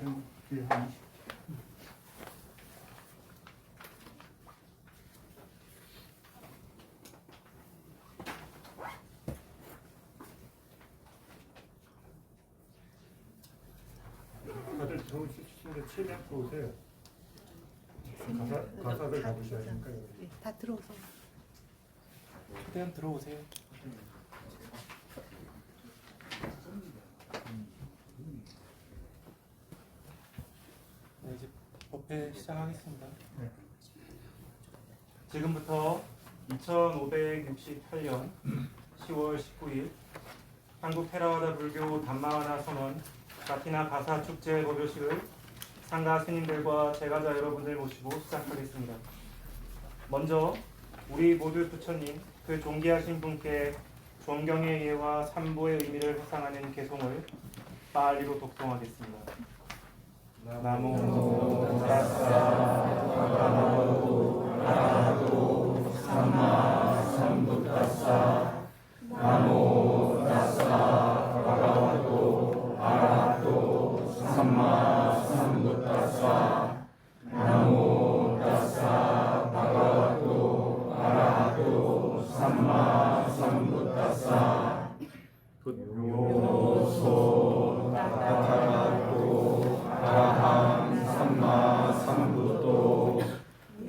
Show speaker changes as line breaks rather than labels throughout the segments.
좀 한 다들 들어오시는데 최대한 들어오세요. 가사들 가보셔야 하니까.
네, 다 들어오서.
최대한 들어오세요. 네, 이제 법회 시작하겠습니다.
네.
지금부터 2568년 10월 19일 한국 테라와다 불교 담마하나 선언 가티나 가사 축제 법요식을 상가 스님들과 제가자 여러분들 모시고 시작하겠습니다. 먼저 우리 모두 부처님 그 존귀하신 분께 존경의 예와 삼보의 의미를 회상하는 개송을 빨리로 독송하겠습니다. 나모 타사 바가와토 아라하토 삼마 삼부타사 나모 타사 바가와토 아라하토 삼마 삼부타사 나모 타사 바가와토 아라하토 삼마 삼부타사 굿요소 타타가토 아라함 삼마 삼부토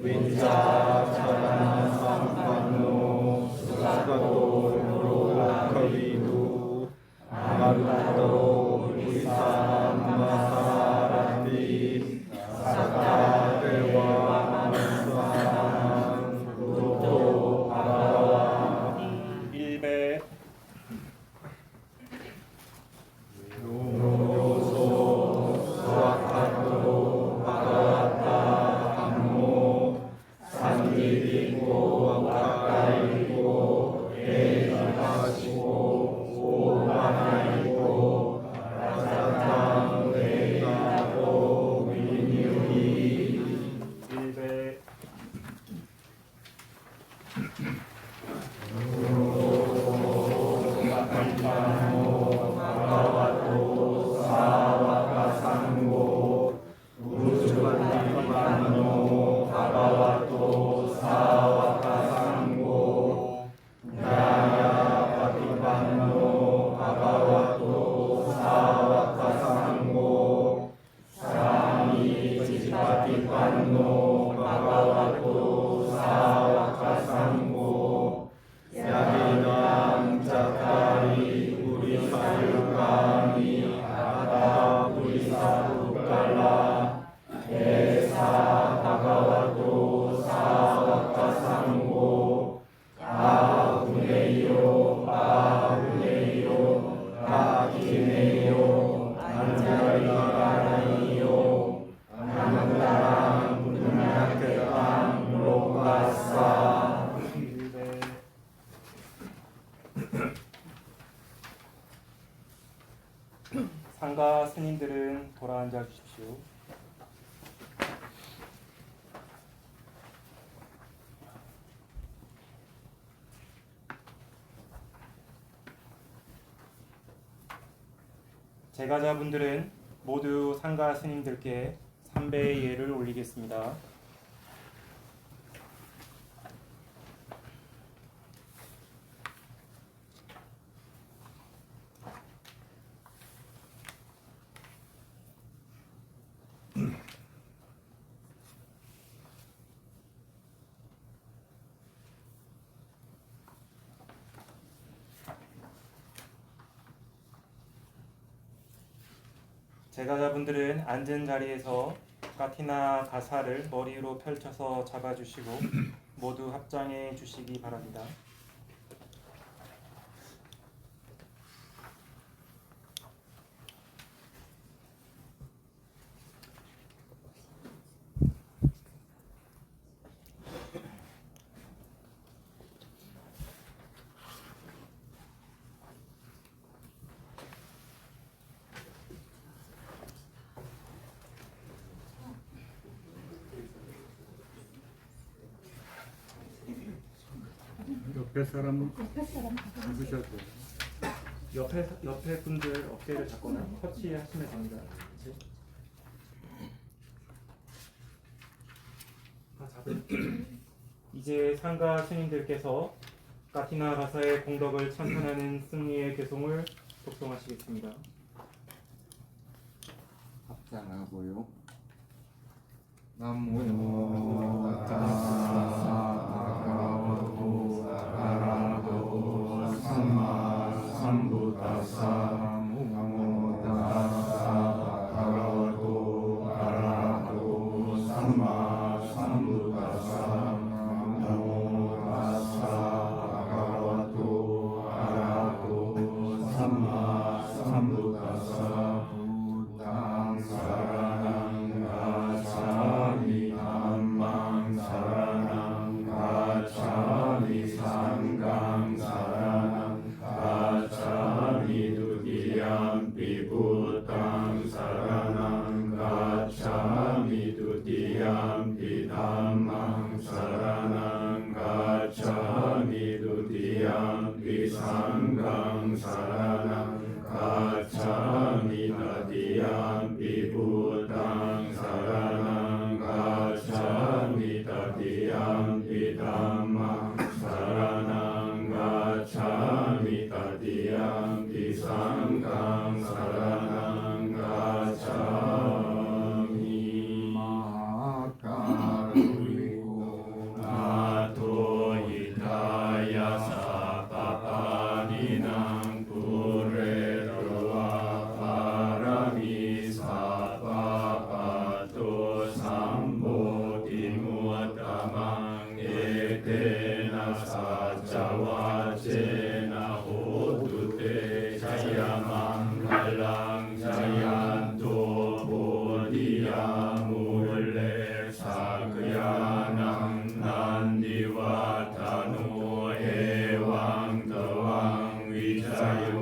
윈자 차라나 삼판노 수가도 로카비두 아마루토 우리사 마사라티 사카데와 만사한 부토 바라와 일배 요소 수아카토 바가와타 암모 산디리고 가까이고 에이하시고 오마나이고 라사탕 레이나고 위니우이 일배 요소가이파노 바가와토 사와가상고 우주반디반노 바가와토 사와가상고 야야바디반노 바가와토 사와가상고 사미지바디반노 바가와토 사와가상고 야기남 자타리 우리사유가미 아다 우리사부갈라 에사 바가와토 사와가상고 아우네요 아우네요 아키네요 안자리가라니요 안다랑 문야케랑 로가사 상가 스님들은 돌아앉아 주십시오. 제가자분들은 모두 상가 스님들께 삼배의 예를 올리겠습니다. 제가자분들은 앉은 자리에서 가티나 가사를 머리 위로 펼쳐서 잡아주시고 모두 합장해 주시기 바랍니다.
옆에 사람 누구셔도
옆에 분들 어깨를 잡거나 터치하시면 됩니다. 이제 상가 스님들께서 까티나 가사의 공덕을 찬탄하는 승리의 개송을 독송하시겠습니다.
합장하고요.
나무 타사 바가와토 아라하토 삼마 삼부타사 나무 타사 바가와토 아라하토 삼마 삼부타사 나무 타사 바가와토 아라하토 삼마 삼부타사 부당 사랑하는 가차미 담망 사랑하는 가차미 상강 사랑하는 가차미 두디얌피 부당 사랑하는 가차미 두디얌피 담망 사랑하는 가차미 두디얌피 상강 사랑하는 가차미 다디얌피 부당 사랑하는 가차미 다디얌피 담망 사랑하는 가차미 다디얌피 상강 사랑하는 가차미 마카루리고 나토히타야 사파파니낭 부레로와 파라미 사파파토 삼보디무타망 에테나 사자와 제나 호두테 자야망 갈랑 자얀토 보디야 물레 사그야낭 난디와 타노 해왕 더왕 위자요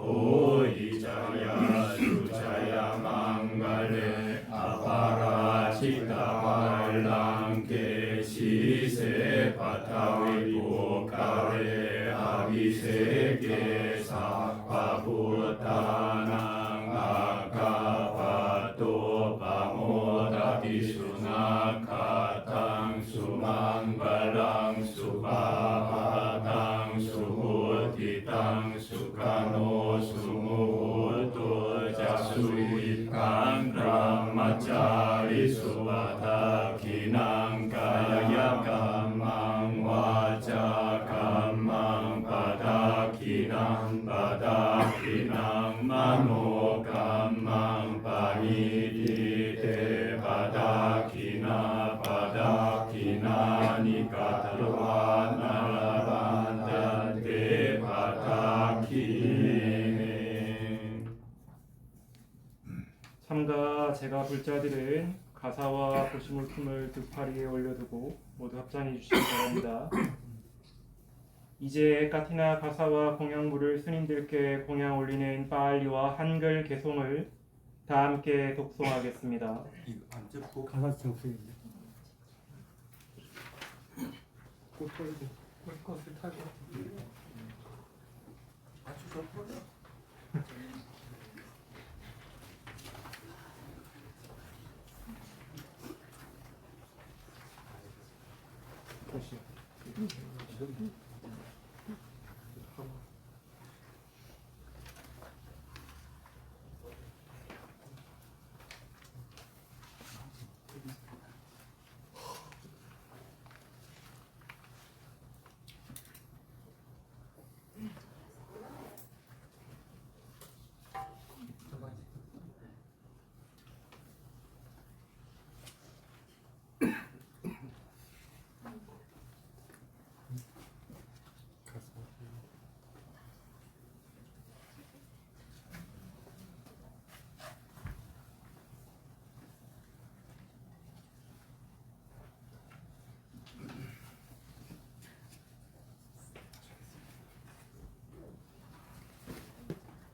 호이자야 주자야 망갈레 아바라 치다발랑 게시세 바타위 보카레 아비세게 사파부타낭 아카파토 바모다비수나카탕 수망발랑 수바바당 수무디당 수카노 수무도 자수이강 브라마짜리 수바다 기낭 가야야 감망 와자 감망 바다 기낭 마노 감망 바니디데 바다 기나니 가들와 나라반데 바다 기네.
참가 제가 불자들은 가사와 도시물품을 두 파리에 올려두고 모두 합장해 주시기 바랍니다. 이제 까티나 가사와 공양물을 스님들께 공양 올리는 빠알리와 한글 개송을 다 함께 독송하겠습니다.
이거 안 접고 가사 정수인데 꽃벌도 꽃을 타고 아주 좋거든.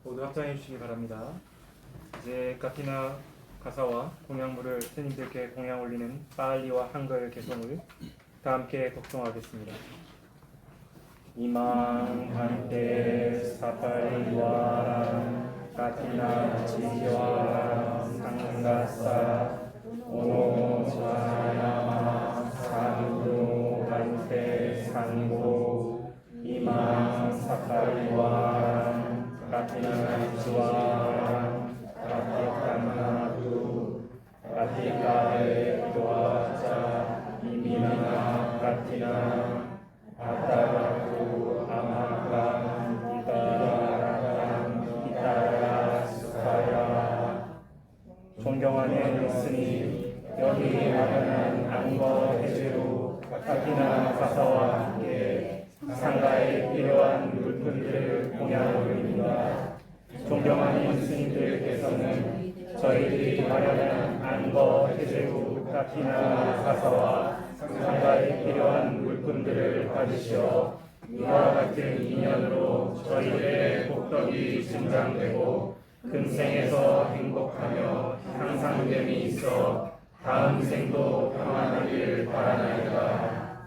모두 합장해 주시기 바랍니다. 이제 까티나 가사와 공양물을 스님들께 공양 올리는 빠알리와 한글 개송을 다 함께 독송하겠습니다. 이망 반테 사파리와 까티나 지와 상가사 오자야마 사두 katina suara katika tu katika doaca imina katina ataraku amakan ibaratkan itara supaya 존경하는 예수님, 여기 마련한 안거 해제로 카티나 가사와 함께 상가에 필요한 물품들을 공양 올립니다. 존경하는 예수님들께서는 저희들이 마련한 안거 해제로 카티나 가사와 상가에 필요한 물품들을 받으시어 이와 같은 인연으로 저희들의 복덕이 증장되고 금생에서 행복하며 향상됨이 있어 다음 생도 평안하길 바라나이다.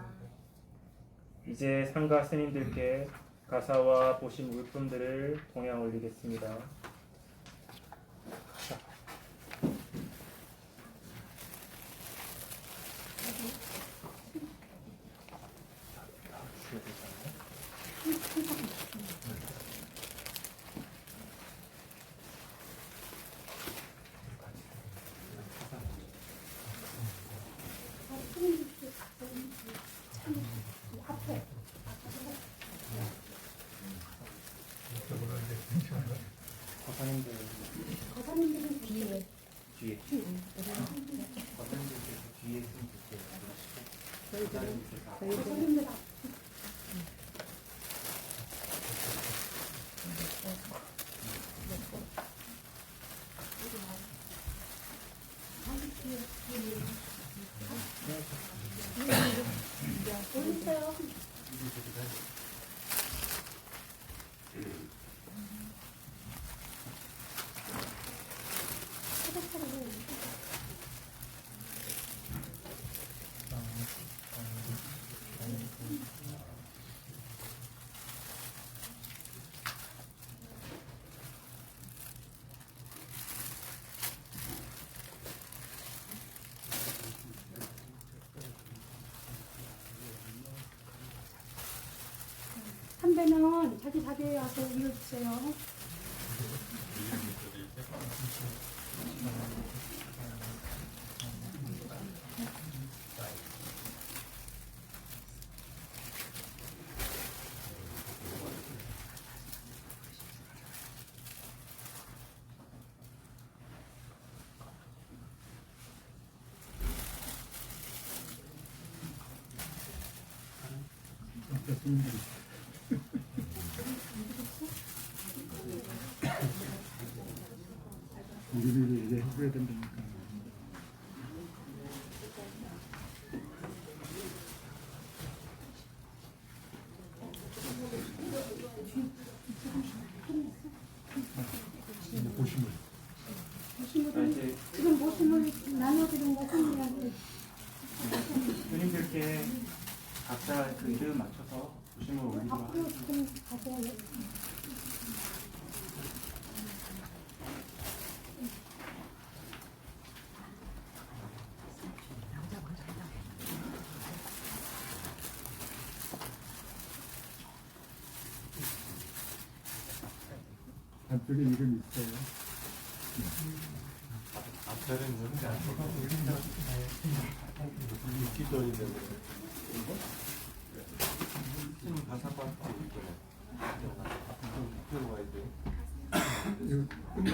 이제 상가 스님들께 가사와 보신 물품들을 동양 올리겠습니다.
거사님들은 뒤에.
뒤에.
거사님들 있어요. 선배는 자기 자리에 와서 이어주세요.
우리를 이제 해줘야 된다니까. 보시면
보시물을 지금 보시물 나눠드린 거 선생님한테
스님들께 각자 그 이름 맞춰서 보심을 올리도록
앞으로
하겠습니다.
좀 가세요.
안쪽에 이름 있어요.
앞자리는 뭔지 아니고 기도인데 지금 가사 받고 앞으로 와야 돼.
이거 끝나.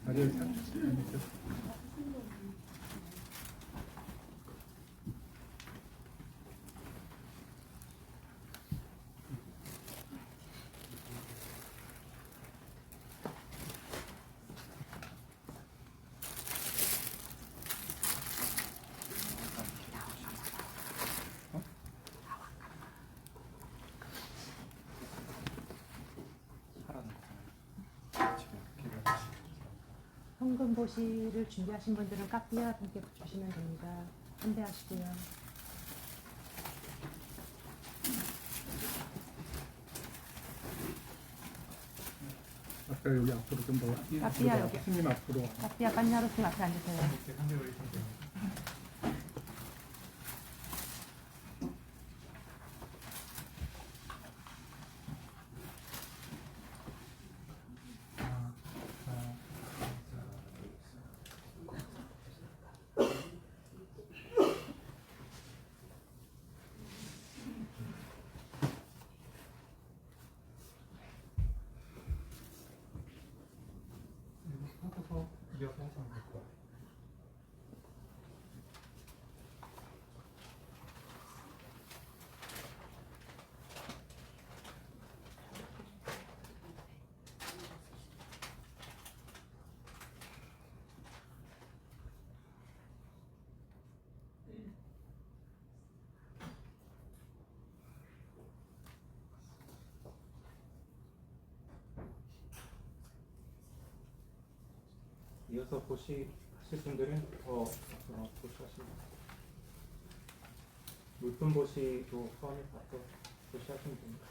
다리를 잡고.
현금 보시를 준비하신 분들은 카피아 분께 주시면 됩니다. 안대하시고요.
카피아 여기 앞으로 좀 더.
카피아 여기.
스님 앞으로.
카피아 깐야로스님 앞에 앉으세요.
이렇게 상대적인 상태. 하고서 이어서 하시면 될 것 같아요. 이어서 하실 분들은 더 보시하시면 물품 보시도 포함해서 보시하시면 됩니다.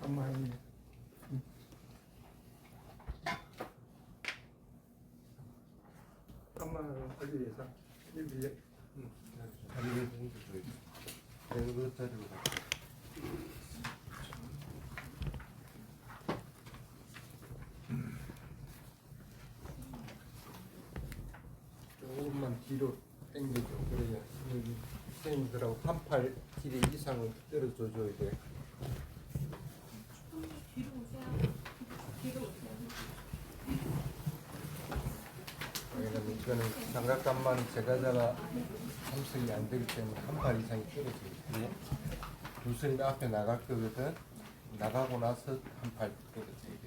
엄마의 엄마는 어디 위해서 여기
자리를 보여줘요. 그 자리로 갈게요.
조금만 뒤로 당겨줘. 그래야 여기 선생님들하고 한 팔 길이 이상을 떨어져줘야 돼. 왜냐면 이거는 장갑감만 제가자가 참석이 안 되기 때문에 한 팔 이상이 떨어져야 돼. 두 스님 앞에 나갈 거거든. 나가고 나서 한 팔 떨어져야 돼.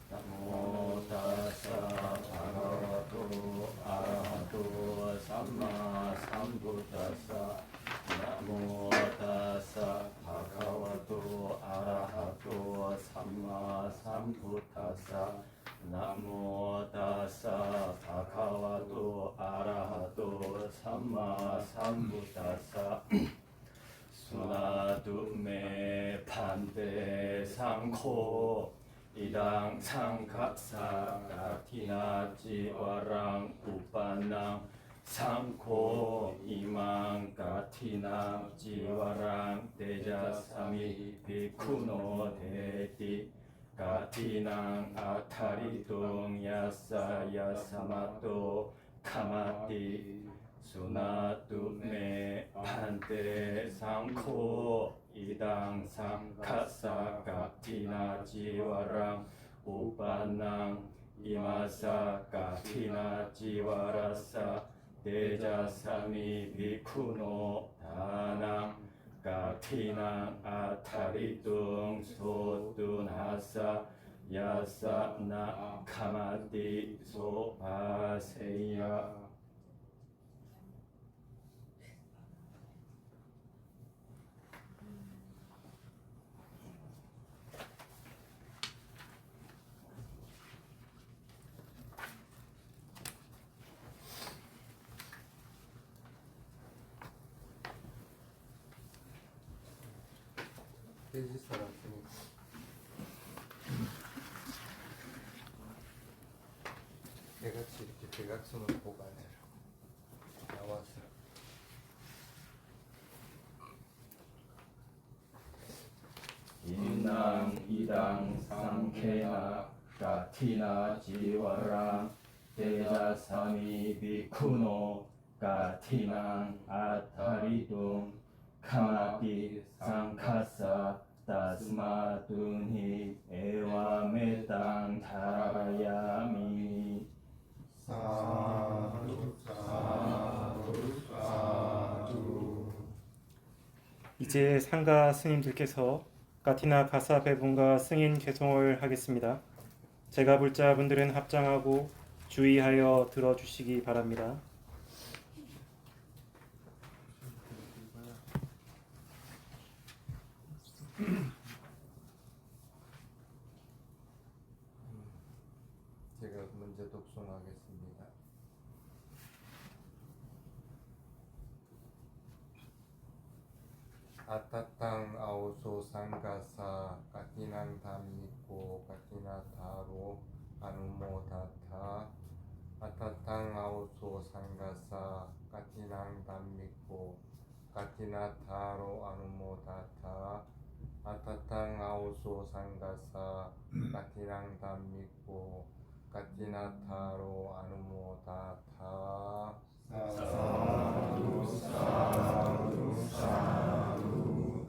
나모 타사 바가와토 아라하토 삼마 삼부타사 나모 타사 바가와토 아라하토 삼마 삼부타사 나모 타사 바가와토 아라하토 삼마 삼부타사 수나두메 판데 상코 이당 상각사 가티나 지와랑 우빠낭 상코 이망 가티나 지와랑 대자삼이 비쿠노 데티 가티낭 아타리동 야사야사마토 카마티 수나두메 판테 상코 이당 상카사 가티나 지와랑 우빠낭 이마사 가티나 지와라사 데자사미 비쿠노 다낭 가티나 아타리둥 소뚜나사 야사나 카마티 소바세야.
돼지 살았으니까 개같이 이렇게 대각선으로 보관해라고 나와서
인당 이당 상케나 가티나 지와랑 데자사미 비쿠노 가티낭 아타리둥 카마티 상카사 따스마둔히 에와메땅 타라야미.
사두 사두 사두.
이제 상가 스님들께서 가티나 가사 배분과 승인 개송을 하겠습니다. 제가 볼 자분들은 합장하고 주의하여 들어주시기 바랍니다.
제가 먼저 독송하겠습니다. 아타탕 아오소 상가사 까티낭 담미코 까티나 타로 아누모다타. 아타탕 아오소 상가사 까티낭 담미코 까티나 타로 아누모다타. 아타탕 아오소 상가사 까티낭 담미코 까티나 타로 아누모다타.
사두 사두 사두.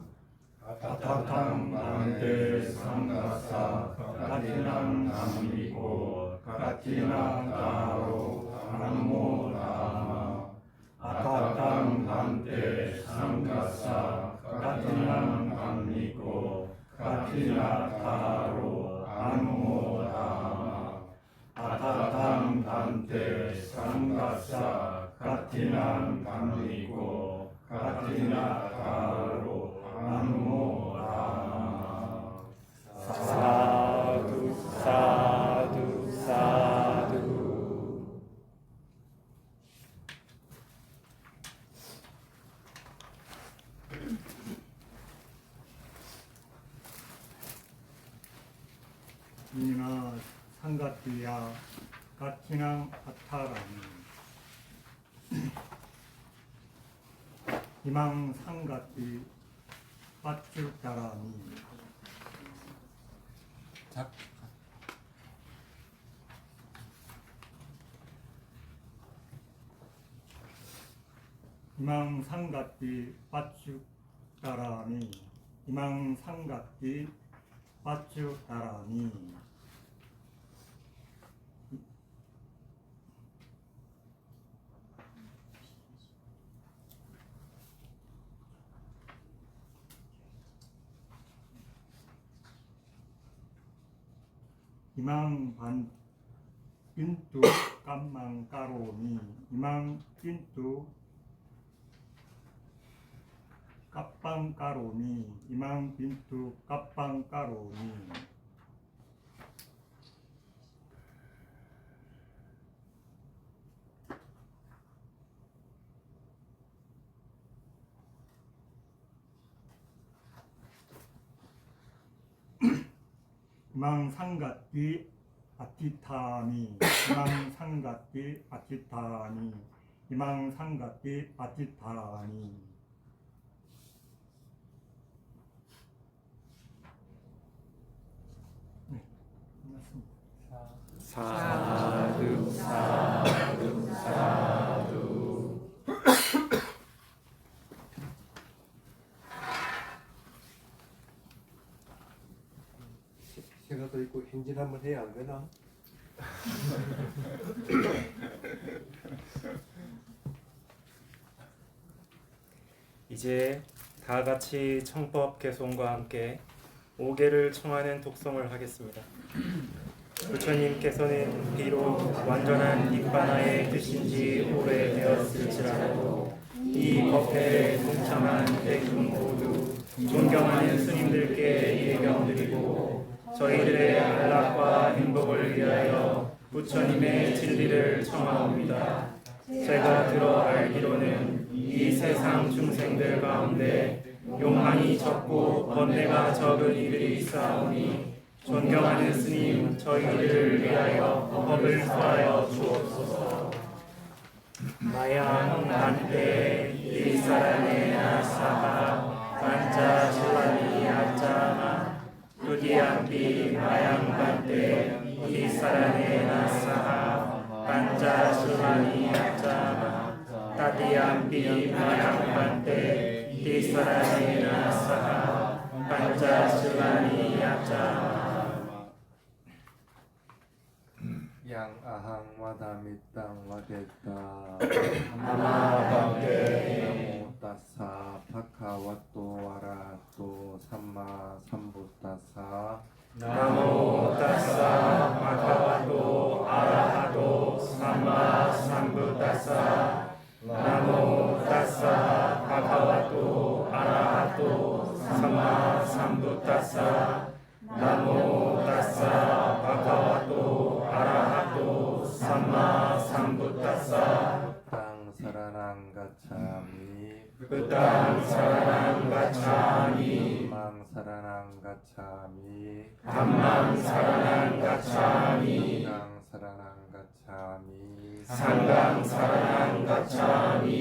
아타탕 반대 상가사 가티낭 남미고 가티나 타로 아누모다마. 아타탕 반대 상가사 가티낭 남미고 가티나 타로 아누모다마. 아타탕 반대 상가사 가티낭 남미고 가티나 타로 아누모다마.
사두 사두 사두.
이나 상가티야 가티낭 아타라니 이망 상가티 빠쭈따라니
작
이망 상가티 빠쭈따라니 이망 상가티 빠쭈따라니 이망 반 pintu kamang karoni imang pintu kapang karoni imang pintu kapang karoni imang sanggati 아티타니 이망 상가티 아티타니 이망 상가티 아티타니 네, 끝났습니다.
사두 사두 사두.
제가 더 있고 행진 한번 해야 안 되나?
이제 다 같이 청법 개송과 함께 5개를 청하는 독송을 하겠습니다. 부처님께서는 비록 완전한 닉바나의 뜻인지 오래되었을지라도 이 법회에 동참한 대중 모두 존경하는 스님들께 예경드리고 저희들의 안락과 행복을 위하여 부처님의 진리를 청하옵니다. 제가 들어 알기로는 이 세상 중생들 가운데 욕망이 적고 번뇌가 적은 이들이 있사오니 존경하는 스님 저희들을 위하여 법을 수하여 주옵소서. 마양 반대 이사라네나 사하 반자 실라니 아짜마 두디암비 마양 반대 이사라네나 사하 반자 실라니 아짜마 따디암비 마양 반대 이사라네나 사하 반자 실라니 아짜마
양 아항 와다미땅 와데타
아마방테
나모 따사 파카와또 아라또 삼마 삼부따사
나모 따사 바가와도 아라하도 삼마 삼부따사 나모 따사 바가와도 아라하도 삼마 삼부따사 나모 따사 바가와도 아라하도 삼마 삼부따사
땅 사라낭 가차미
부땅 사라낭 가차미
망 사라낭 가차미
담망 사라낭 가차미
땅 사라낭 가차미
상강 사라낭 가차미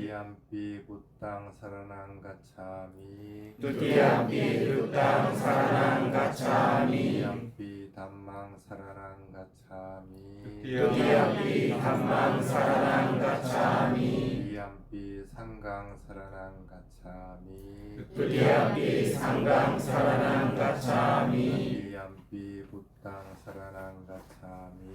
이암비 부땅 사라낭 가차미
두띠암비 두땅 사라낭 가차미
이암비 담망 사라낭 가차미
두띠암비 담망 사라낭 가차미
이암비 상강 사라낭 가차미
두띠암비 상강 사라낭 가차미
이암비 부땅 사라낭 가차미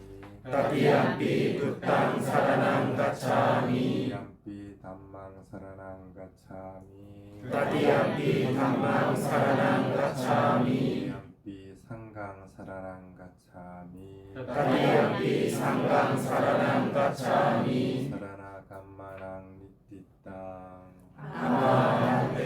따띠암비 두땅 사라낭 가차미
이암비 담망 사라낭 가차미
따띠암비 담망 사라낭 가차미
이암비 상강 사라낭 가차미
따띠암비 상강 사라낭 가차미
사라나 감마낭 니띠땅
아마한테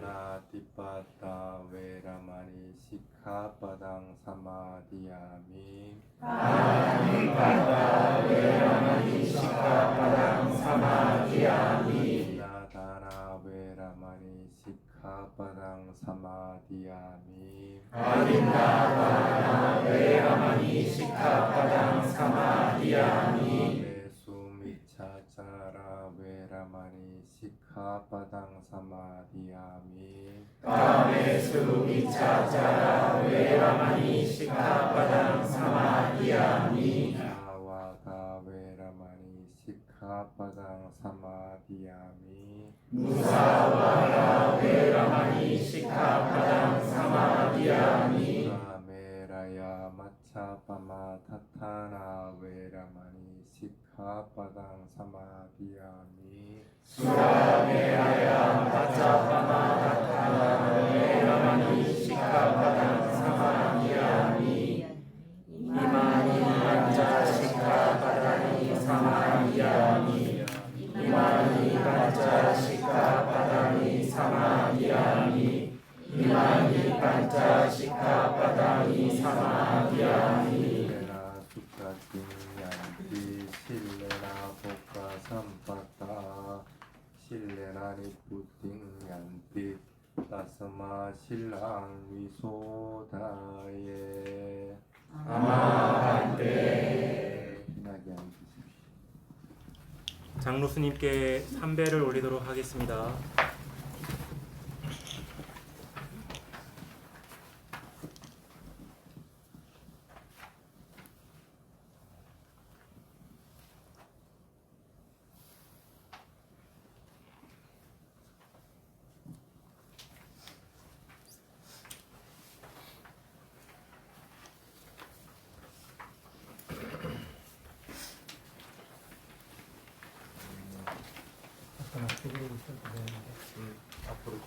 아나티빠따 외라마니 시카바당 사마디야미
아나티빠따 외라마니 시카바당 사마디야미
나다나 외라마니 시카바당 사마디야미
아딘나다나 외라마니 시카바당 사마디야미
메수미차차라 외라마니 시카바당 사마디야미
까메수 미차자라 외라마니 시카바당 사마디야미
나와가 외라마니 시카바당 사마디야미
무사와라 외라마니 시카바당 사마디야미
나메라야 마차파마 타타나 외라마니 시카바당 사마디야미
수라메라야 마차파마타타나 외라마니 시카바당 사마디야미 이마니 반자 시카바다니 사마디야미 이마니 반자 시카바다니 사마디야미 이마니 반자 시카바다니 사마디야미
실레나 수카징얀디 실레나 복가 삼빠따 실레나 니푸팅얀디 따스마 실랑 위소다예
아마한테
편하게 앉으십시오.
장로 스님께 삼배를 올리도록 하겠습니다.
저쪽으로 있어도 되는데 앞으로 좀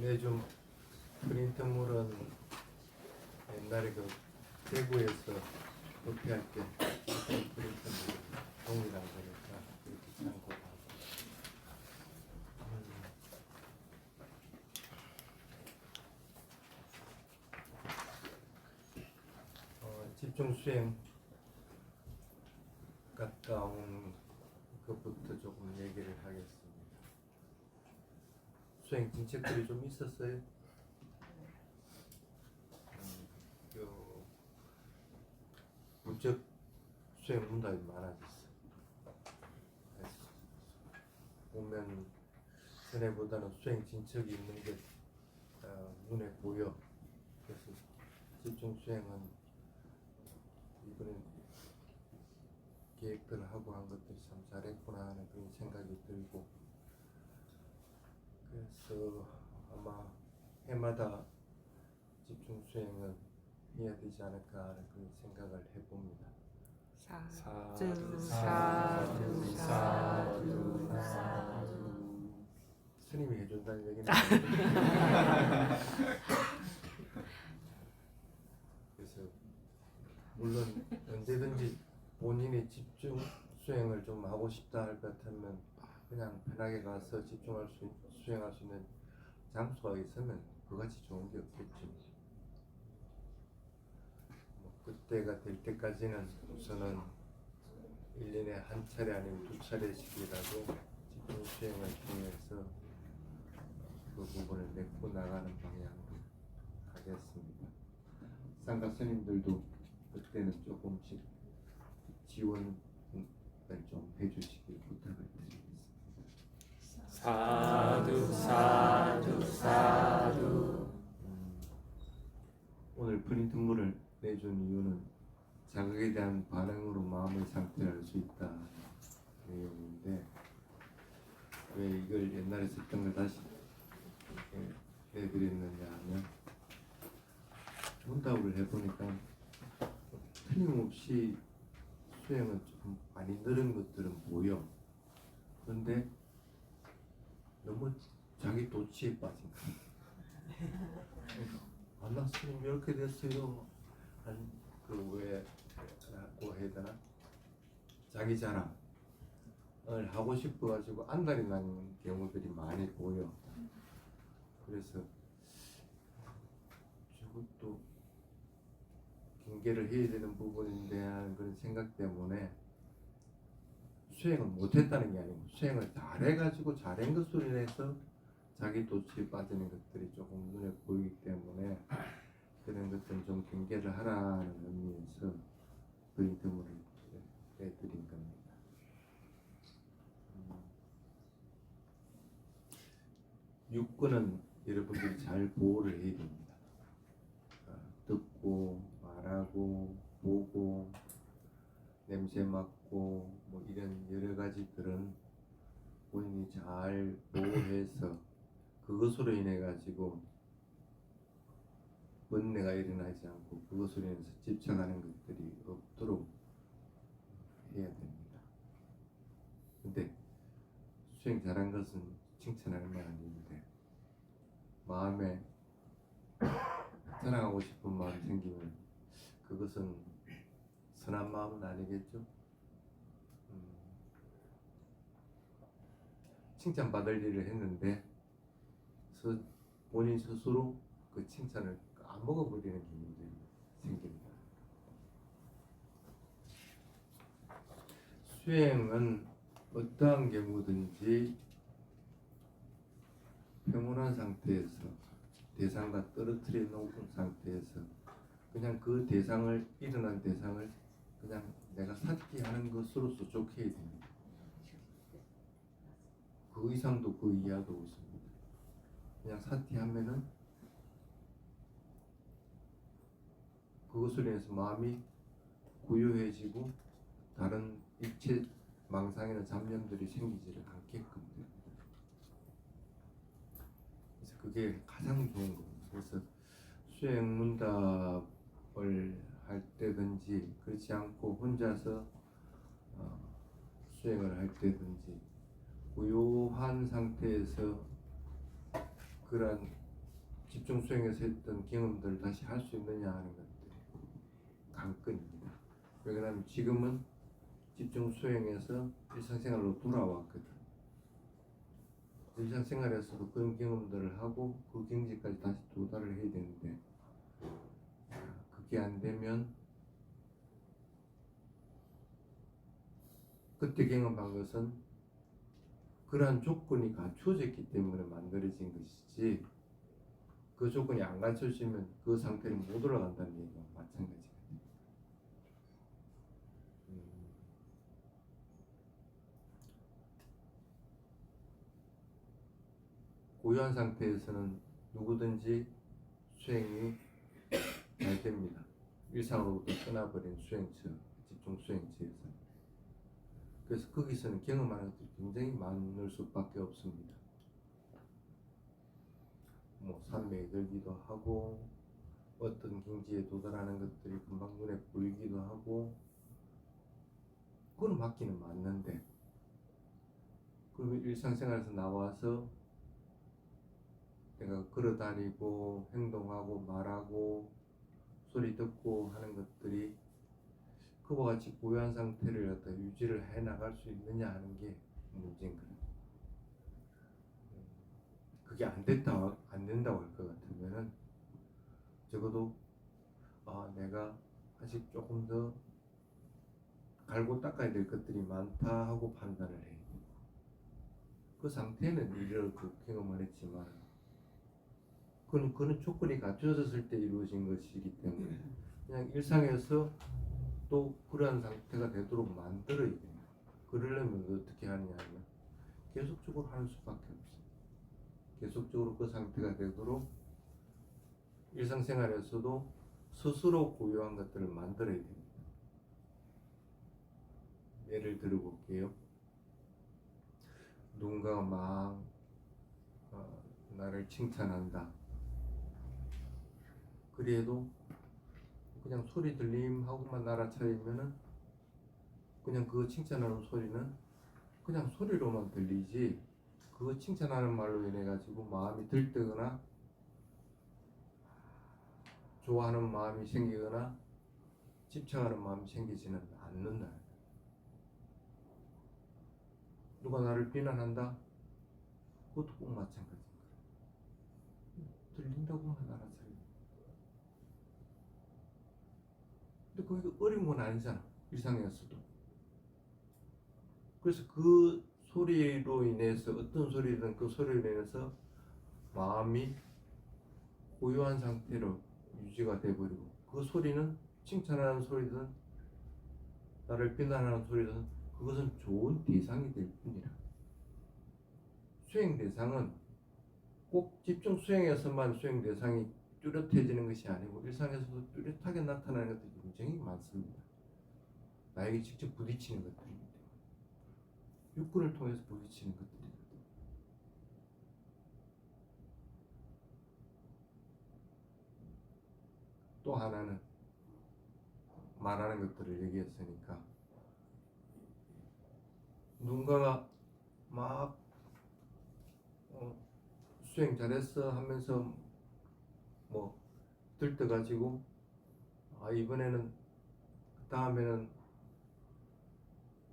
내좀 프린트물은 옛날에 그 대구에서 도피할 때 프린트물 동이라고 그러니까 이렇게 참고하고 집중 수행 갔다 온 것부터 조금 얘기를 하겠습니다. 수행 진책들이 좀 있었어요. 문적 수행 문답이 많아졌어. 보면 전에보다는 수행 진척이 있는 게 눈에 보여. 그래서 집중 수행은 이번에 계획들 하고 한 것들이 참 잘했구나 하는 그런 생각이 들고, 그래서 아마 해마다 집중 수행은 해야 되지 않을까 하는 그런 생각을 해봅니다.
사두 사두 사두 사두.
스님이 해준다는 얘기는 그래서 물론 언제든지 본인이 집중 수행을 좀 하고 싶다 할 것 같으면 그냥 편하게 가서 수행할 수 있는 장소가 있으면 그같이 좋은 게 없겠죠. 그때가 될 때까지는 우선은 1년에 한 차례 아니면 2차례씩이라도 집중 수행을 통해서 그 부분을 메꿔 나가는 방향으로 가겠습니다. 상가 스님들도 그때는 조금씩 지원을 좀 해주시길 부탁을 드리겠습니다.
사두 사두 사두.
오늘 프린트물을 내준 이유는 자극에 대한 반응으로 마음의 상태를 알 수 있다 내용인데, 왜 이걸 옛날에 썼던 걸 다시 내드렸느냐 하면, 문답을 해보니까 틀림없이 수행은 좀 많이 늘은 것들은 보여. 그런데 너무 자기 도취에 빠진 거야. 나 스님 이렇게 됐어요. 왜 라고 해야 되나? 자기 자랑을 하고 싶어가지고 안달이 나는 경우들이 많이 보여. 그래서 저것도 경계를 해야 되는 부분인데 하는 그런 생각 때문에 수행을 못했다는 게 아니고 수행을 잘해가지고 잘한 것으로 인해서 자기 도취에 빠지는 것들이 조금 눈에 보이기 때문에 그런 것들은 좀 경계를 하라는 의미에서 프린트물을 내드린 겁니다. 육군은 여러분들이 잘 보호를 해야 됩니다. 듣고 말하고 보고 냄새 맡고 뭐 이런 여러 가지들은 본인이 잘 보호해서 그것으로 인해 가지고 번뇌가 일어나지 않고 그것으로 인해서 집착하는 것들이 없도록 해야 됩니다. 근데 수행 잘한 것은 칭찬할 만한 일인데, 마음에 자랑하고 싶은 마음이 생기면 그것은 선한 마음은 아니겠죠? 칭찬받을 일을 했는데 본인 스스로 그 칭찬을 까먹어버리는 경우들이 생깁니다. 수행은 어떠한 경우든지 평온한 상태에서 대상과 떨어뜨려 놓은 상태에서 그냥 그 대상을, 일어난 대상을 그냥 내가 사티하는 것으로서 족해야 됩니다. 그 이상도 그 이하도 없습니다. 그냥 사티하면은 그것으로 인해서 마음이 고요해지고 다른 일체 망상이나 잡념들이 생기지를 않게끔 됩니다. 그래서 그게 가장 좋은 겁니다. 그래서 수행 문답을 할 때든지 그렇지 않고 혼자서 수행을 할 때든지 고요한 상태에서 그러한 집중 수행에서 했던 경험들을 다시 할 수 있느냐 하는 것들이 관건입니다. 왜냐하면 지금은 집중 수행에서 일상생활로 돌아왔거든. 일상생활에서도 그런 경험들을 하고 그 경지까지 다시 도달을 해야 되는데 그게 안 되면 그때 경험한 것은 그러한 조건이 갖추어졌기 때문에 만들어진 것이지 그 조건이 안 갖춰지면 그 상태를 못 올라간다는 얘기가 마찬가지거든요. 고요한 상태에서는 누구든지 수행이 잘 됩니다. 일상으로부터 떠나버린 수행처, 집중 수행처에서. 그래서 거기서는 경험하는 것들이 굉장히 많을 수밖에 없습니다. 뭐 산매에 들기도 하고 어떤 경지에 도달하는 것들이 금방 눈에 보이기도 하고 그건 맞기는 맞는데 그러면 일상생활에서 나와서 내가 걸어다니고 행동하고 말하고 소리 듣고 하는 것들이 그와 같이 고요한 상태를 갖다 유지를 해 나갈 수 있느냐 하는 게 문제인 거예요. 그게 안 된다고 할 것 같으면은 적어도 내가 아직 조금 더 갈고 닦아야 될 것들이 많다 하고 판단을 해요. 그 상태는 이렇게 경험을 했지만 그는 조건이 갖춰졌을 때 이루어진 것이기 때문에 그냥 일상에서 또 그러한 상태가 되도록 만들어야 됩니다. 그러려면 어떻게 하느냐 하면 계속적으로 하는 수밖에 없어요. 계속적으로 그 상태가 되도록 일상생활에서도 스스로 고요한 것들을 만들어야 됩니다. 예를 들어볼게요. 누군가가 막 나를 칭찬한다. 그래도 그냥 소리 들림 하고만 알아차리면은 그냥 그 칭찬하는 소리는 그냥 소리로만 들리지 그 칭찬하는 말로 인해 가지고 마음이 들뜨거나 좋아하는 마음이 생기거나 집착하는 마음이 생기지는 않는다. 누가 나를 비난한다? 그것도 꼭 마찬가지인 거예요. 들린다고만 알아차려. 근데 그게 어려운 건 아니잖아. 일상에서도. 그래서 그 소리로 인해서 어떤 소리든 그 소리로 인해서 마음이 고요한 상태로 유지가 돼버리고 그 소리는 칭찬하는 소리든 나를 비난하는 소리든 그것은 좋은 대상이 될 뿐이라. 수행 대상은 꼭 집중 수행에서만 수행 대상이 뚜렷해지는 것이 아니고 일상에서도 뚜렷하게 나타나는 것들이 굉장히 많습니다. 나에게 직접 부딪히는 것들입니다. 육군을 통해서 부딪히는 것들입니다. 또 하나는 말하는 것들을 얘기했으니까 누군가가 막 수행 잘했어 하면서 뭐 들떠가지고 이번에는 다음에는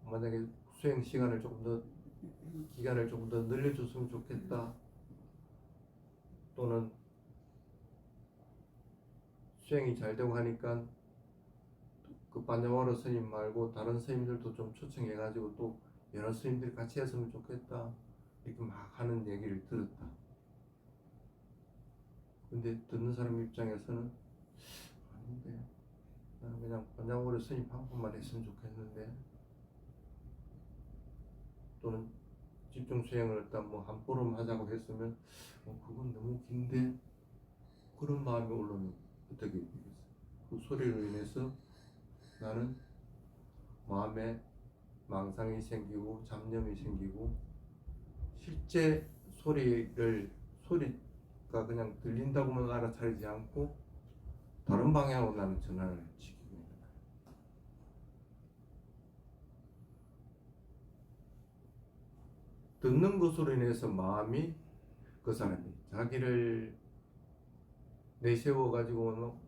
만약에 수행 시간을 조금 더 기간을 조금 더 늘려줬으면 좋겠다. 또는 수행이 잘 되고 하니까 그 반야와로 스님 말고 다른 스님들도 좀 초청해가지고 또 여러 스님들이 같이 했으면 좋겠다. 이렇게 막 하는 얘기를 들었다. 근데 듣는 사람 입장에서는 아닌데 나는 그냥 반야와로 스님 한 번만 했으면 좋겠는데 또는 집중 수행을 일단 뭐 한 보름 하자고 했으면 그건 너무 긴데 그런 마음이 올라오면 어떻게 되겠어요? 그 소리로 인해서 나는 마음에 망상이 생기고 잡념이 생기고 실제 소리가 그냥 들린다고만 알아차리지 않고 다른 방향으로 나는 전환을 시키고 있는 거예요. 듣는 것으로 인해서 마음이 그 사람이 자기를 내세워 가지고는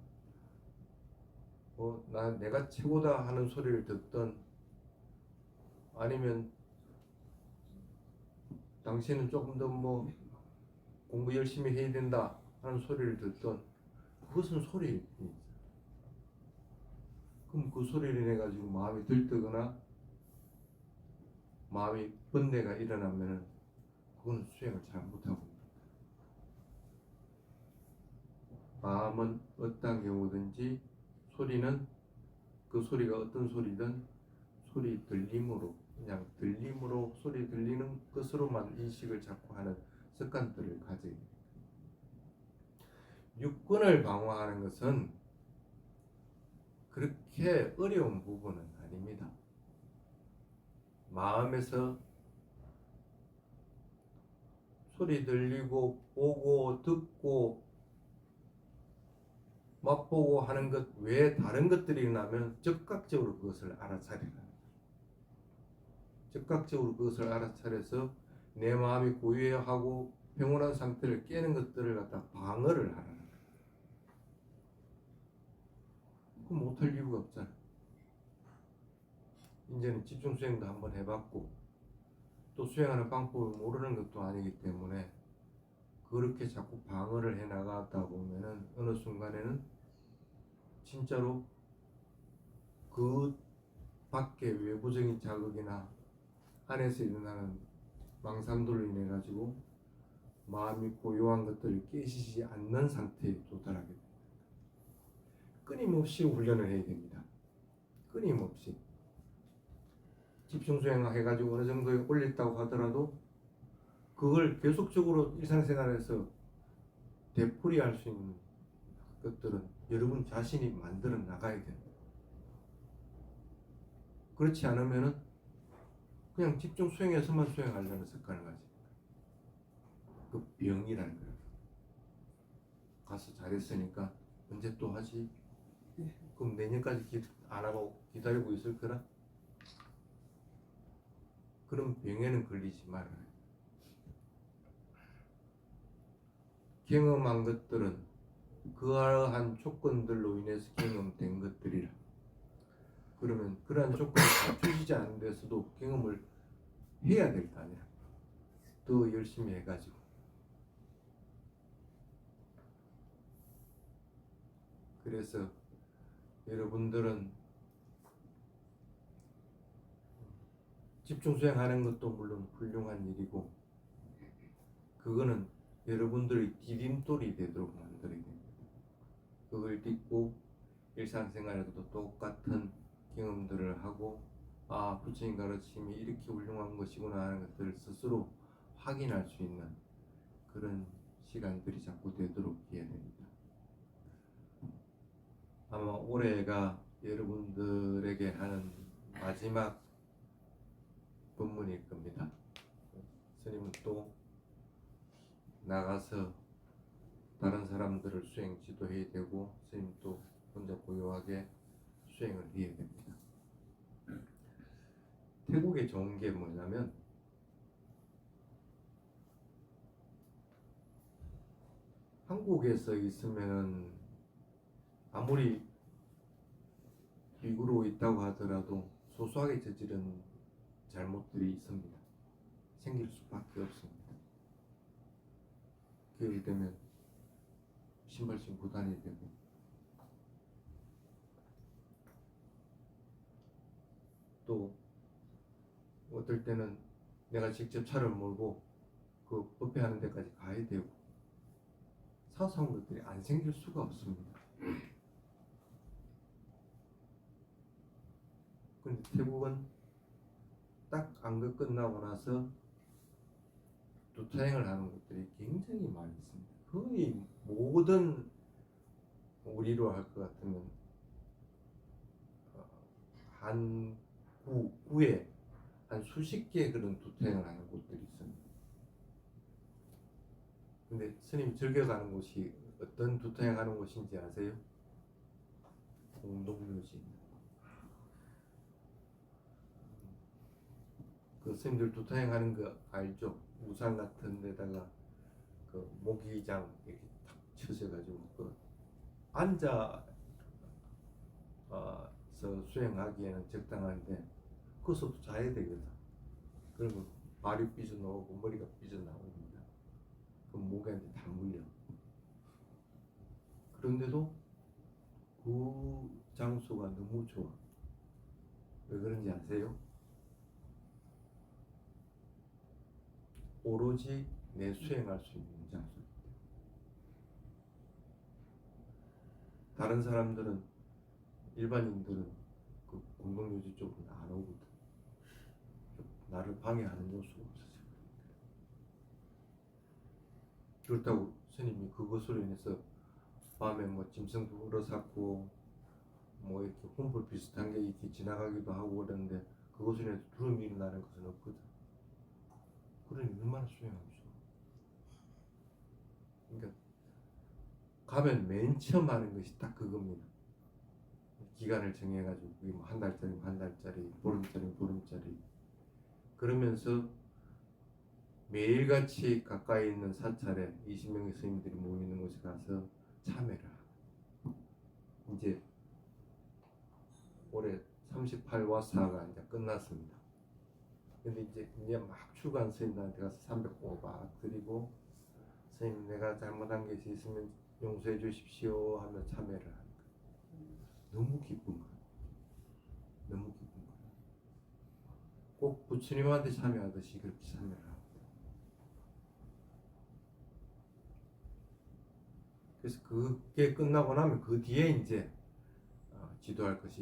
내가 최고다 하는 소리를 듣던 아니면 당신은 조금 더 공부 열심히 해야 된다 하는 소리를 듣던 그것은 소리일 뿐이죠. 그럼 그 소리를 인해 가지고 마음이 들뜨거나 마음이 번뇌가 일어나면은 그건 수행을 잘 못하고 있습니다. 마음은 어떠한 경우든지 소리는 그 소리가 어떤 소리든 소리 들림으로 그냥 들림으로 소리 들리는 것으로만 인식을 자꾸 하는 습관들을 가져야 됩니다. 육근을 방어하는 것은 그렇게 어려운 부분은 아닙니다. 마음에서 소리 들리고 보고 듣고 맛보고 하는 것 외에 다른 것들이 일어나면 즉각적으로 그것을 알아차리라. 즉각적으로 그것을 알아차려서 내 마음이 고요하고 평온한 상태를 깨는 것들을 갖다 방어를 하라는 거예요. 그럼 못할 이유가 없잖아. 이제는 집중 수행도 한번 해봤고 또 수행하는 방법을 모르는 것도 아니기 때문에 그렇게 자꾸 방어를 해 나가다 보면은 어느 순간에는 진짜로 그 밖에 외부적인 자극이나 안에서 일어나는 망상들로 인해 가지고 마음이 고요한 것들을 깨지지 않는 상태에 도달하게 됩니다. 끊임없이 훈련을 해야 됩니다. 끊임없이 집중 수행을 해가지고 어느 정도에 올렸다고 하더라도 그걸 계속적으로 일상생활에서 되풀이할 수 있는 것들은 여러분 자신이 만들어 나가야 됩니다. 그렇지 않으면은 그냥 집중 수행에서만 수행하려는 습관을 가집니다. 그 병이라는 거예요. 가서 잘했으니까 언제 또 하지? 그럼 내년까지 안 하고 기다리고 있을 거라? 그런 병에는 걸리지 말아요. 경험한 것들은 그러한 조건들로 인해서 경험된 것들이라. 그러면 그러한 조건이 갖추시지 않은 데서도 경험을 해야 될 거 아니야. 더 열심히 해가지고. 그래서 여러분들은 집중 수행하는 것도 물론 훌륭한 일이고 그거는 여러분들의 디딤돌이 되도록 만들어야 됩니다. 그걸 딛고 일상생활에도 똑같은 경험들을 하고 부처님 가르침이 이렇게 훌륭한 것이구나 하는 것들을 스스로 확인할 수 있는 그런 시간들이 자꾸 되도록 해야 됩니다. 아마 올해가 여러분들에게 하는 마지막 법문일 겁니다. 스님은 또 나가서 다른 사람들을 수행 지도해야 되고 스님도 혼자 고요하게 수행을 해야 됩니다. 태국에 좋은 게 뭐냐면 한국에서 있으면 아무리 비구로 있다고 하더라도 소소하게 저지른 잘못들이 있습니다. 생길 수밖에 없습니다. 그렇게 되면 신발 신고 다녀야 되고 또 어떨 때는 내가 직접 차를 몰고 그 법회하는 데까지 가야 되고 사소한 것들이 안 생길 수가 없습니다. 근데 태국은 딱 안거 끝나고 나서 두타행을 하는 것들이 굉장히 많이 있습니다. 거의 모든 우리로 할 것 같으면 한 구에 한 수십 개의 그런 두타행을 하는 곳들이 있습니다. 근데 스님 즐겨가는 곳이 어떤 두타행 하는 곳인지 아세요? 공동묘지. 그 스님들 두타행 하는 거 알죠? 우산 같은 데다가 그 모기장 이렇게 탁 쳐져가지고 그 앉아서 수행하기에는 적당한데 거기서도 자야 되거든. 그러면 발이 삐져나오고 머리가 삐져나옵니다. 그럼 목에한테 다 물려. 그런데도 그 장소가 너무 좋아. 왜 그런지 아세요? 오로지 내 수행할 수 있는 장소이기 때문에. 다른 사람들은, 일반인들은 그 공동묘지 쪽으로 안 오거든. 나를 방해하는 요소가 없어서. 그렇다고 스님이 그것으로 인해서 밤에 뭐 짐승도 울어삭고 뭐 이렇게 혼불 비슷한 게 이렇게 지나가기도 하고 그러는데 그것으로 인해서 두려움이 일어나는 것은 없거든. 그러니 얼마나 수행하기 좋아. 그러니까 가면 맨 처음 하는 것이 딱 그겁니다. 기간을 정해가지고 그게 뭐 한 달짜리, 한 달짜리, 보름짜리, 보름짜리. 그러면서 매일같이 가까이 있는 사찰에 20명의 스님들이 모이는 곳에 가서 참회를 하고, 이제 올해 38와사가 이제 끝났습니다. 근데 이제 막 출가한 스님들한테 가서 300보 막 드리고, 스님 내가 잘못한 것이 있으면 용서해 주십시오 하며 참회를 하는 거예요. 너무 기쁜 거예요. 너무 기쁜 거예요. 꼭 부처님한테 참여하듯이 그렇게 참여를 하고. 그래서 그게 끝나고 나면 그 뒤에 이제 지도할 것이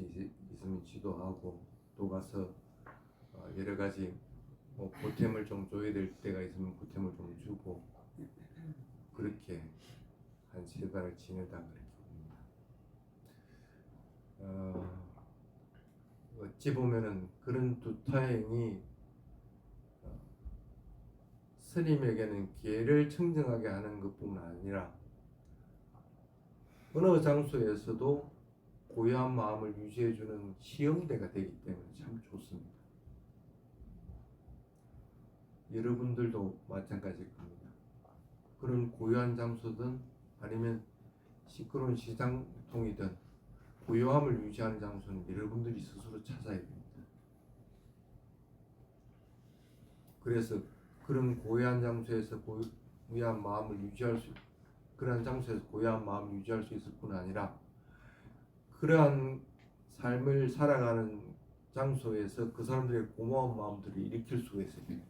있으면 지도하고, 또 가서 여러 가지 뭐 보탬을 좀 줘야 될 때가 있으면 보탬을 좀 주고, 그렇게 한 3달을 지내다 그렇게 봅니다. 어찌 보면은 그런 두타행이 스님에게는 계를 청정하게 하는 것뿐만 아니라 어느 장소에서도 고요한 마음을 유지해주는 시험대가 되기 때문에 참 좋습니다. 여러분들도 마찬가지일 겁니다. 그런 고요한 장소든 아니면 시끄러운 시장통이든 고요함을 유지하는 장소는 여러분들이 스스로 찾아야 됩니다. 그래서 그런 고요한 장소에서 고요한 마음을 유지할 수, 그러한 장소에서 고요한 마음을 유지할 수 있을 뿐 아니라 그러한 삶을 살아가는 장소에서 그 사람들의 고마운 마음들을 일으킬 수가 있어야 됩니다.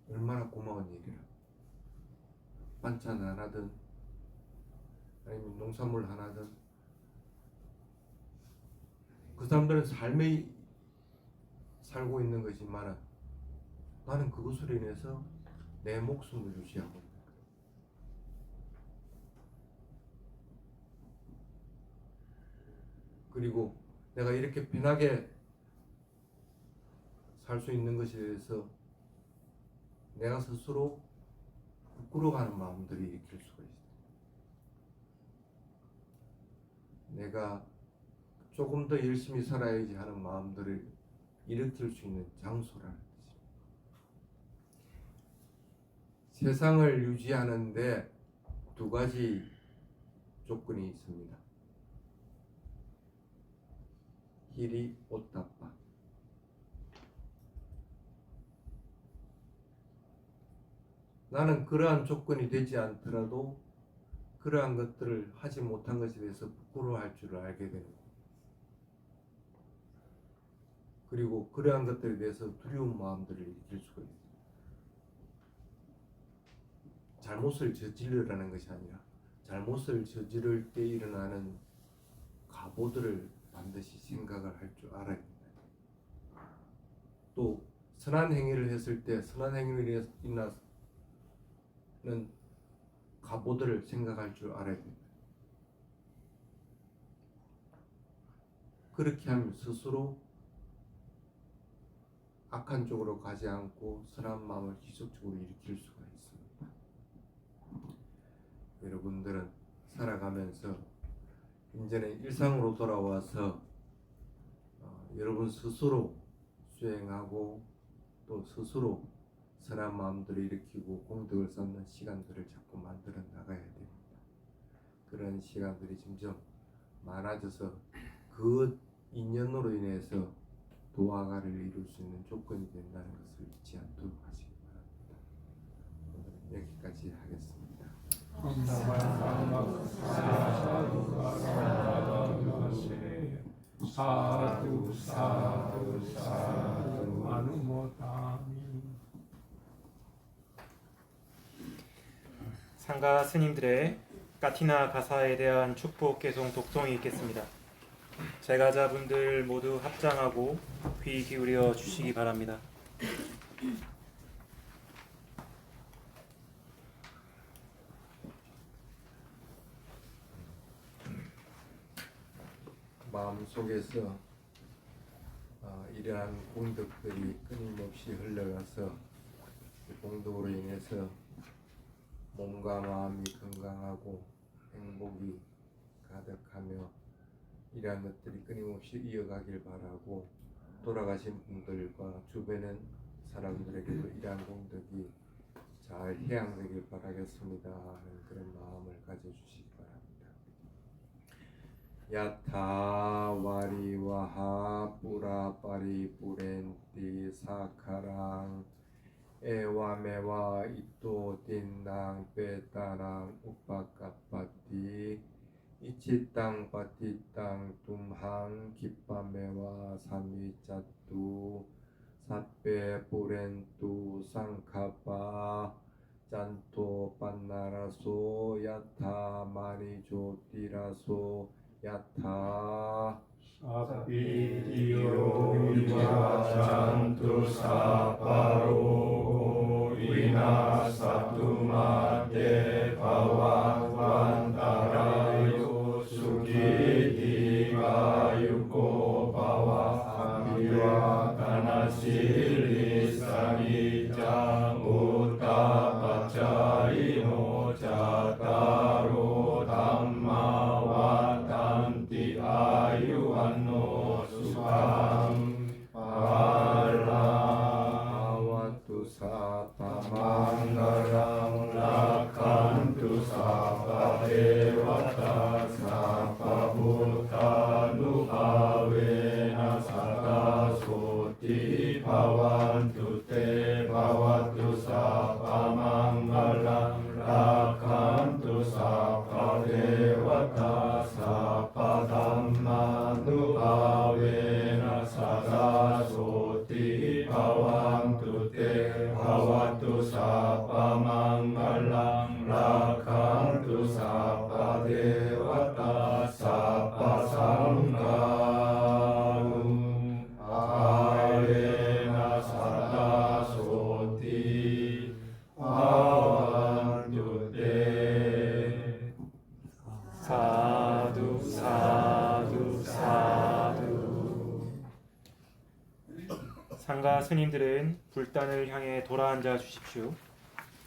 얼마나 고마운 일이라. 반찬 하나든 아니면 농산물 하나든 그 사람들은 삶에 살고 있는 것이지만 나는 그것으로 인해서 내 목숨을 유지하고 있는 거예요. 그리고 내가 이렇게 편하게 살 수 있는 것에 대해서 내가 스스로 부끄러워하는 마음들이 일으킬 수가 있어요. 내가 조금 더 열심히 살아야지 하는 마음들을 일으킬 수 있는 장소라는 뜻입니다. 세상을 유지하는데 2가지 조건이 있습니다. 히리 오타빠. 나는 그러한 조건이 되지 않더라도 그러한 것들을 하지 못한 것에 대해서 부끄러워할 줄을 알게 되는 거예요. 그리고 그러한 것들에 대해서 두려운 마음들을 일으킬 수가 있어요. 잘못을 저지르라는 것이 아니라 잘못을 저지를 때 일어나는 가보들을 반드시 생각을 할 줄 알아야 됩니다. 또 선한 행위를 했을 때 선한 행위를 인하는 가보들을 생각할 줄 알아야 됩니다. 그렇게 하면 스스로 악한 쪽으로 가지 않고 선한 마음을 지속적으로 일으킬 수가 있습니다. 여러분들은 살아가면서 이제는 일상으로 돌아와서 여러분 스스로 수행하고 또 스스로 선한 마음들을 일으키고 공덕을 쌓는 시간들을 자꾸 만들어 나가야 됩니다. 그런 시간들이 점점 많아져서 그 인연으로 인해서 도화가를 이룰 수 있는 조건이 된다는 것을 잊지 않도록 하시기 바랍니다. 오늘은 여기까지 하겠습니다.
사두 사두 사두 아누모다미.
상가 스님들의 까티나 가사에 대한 축복 개송 독송이 있겠습니다. 제가자분들 모두 합장하고 귀 기울여 주시기 바랍니다.
마음속에서 이러한 공덕들이 끊임없이 흘러가서 공덕으로 인해서 몸과 마음이 건강하고 행복이 가득하며 이러한 것들이 끊임없이 이어가길 바라고 돌아가신 분들과 주변의 사람들에게도 이러한 공덕이 잘 해양되길 바라겠습니다 하는 그런 마음을 가져주시기 바랍니다. 야타 와리와하 뿌라빠리 뿌렌띠 사카랑 에와메와 이또 딘낭 빼따랑 우빠까빠띠 이치땅 빠띠땅 둠항 기빠메와 삼위짜뚜 사빼 뿌렌뚜 상카빠 짠토 빤나라소 야타 마니조띠라소 야타
사피디오 유자잔투 사파로 위나사투마테 바와완다라요 수기디가 유코 바와 가나실리사미자 우타파차이노 자타로 담마와 단티 아유안노 수강 발라와투 사파만가랑 라칸투 사파데와타 사파부타누바웨나 사다소티 바완투테 바와투 사파망갈랑 라칸투 사파데와타 사파담마누바웨나 사다소티 바완투테 바와투 사파망갈랑 라칸투 사파데와타 사파상가누 아레나 사다소티 바완투테.
사두 사두 사두. 상가 스님들은 불단을 향해 돌아앉아 주십시오.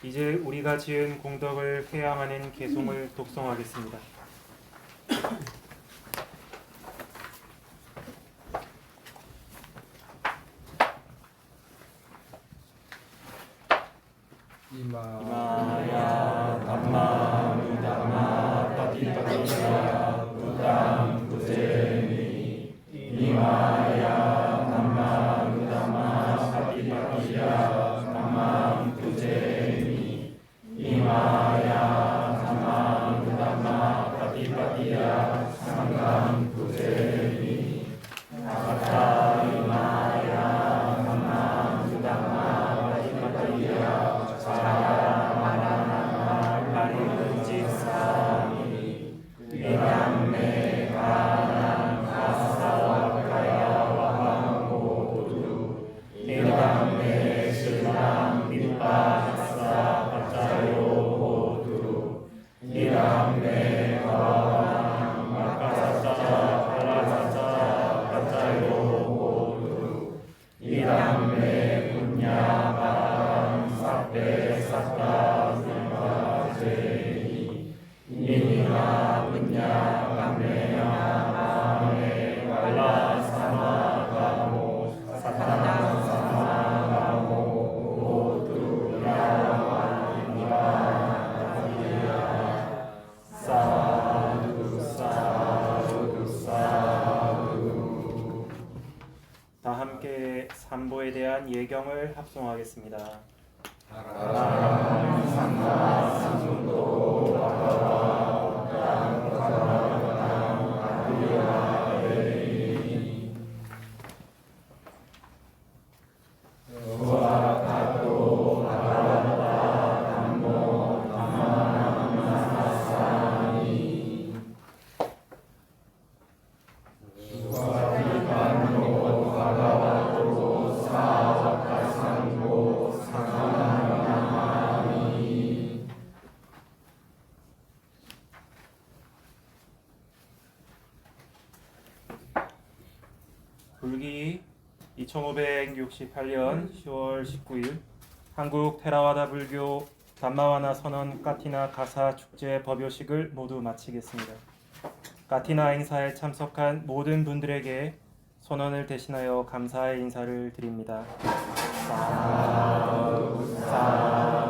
이제 우리가 지은 공덕을 회양하는 개송을 독송하겠습니다.
이마야 담마누담마 빠티빠티야 부담 부세미 이마야 담마누담마 빠티빠티야 담맘 부세미 이마야 담마누담마 빠티빠티야 상감 부세미 아타 이마야 담마누담마 빠티빠티야 이남메 가난 가사와 가야와
다 함께 산보에 대한 예경을 합송하겠습니다. 불기 2568년 10월 19일 한국 테라와다 불교 담마와나 선언 까티나 가사 축제 법요식을 모두 마치겠습니다. 까티나 행사에 참석한 모든 분들에게 선언을 대신하여 감사의 인사를 드립니다. 사두, 사두.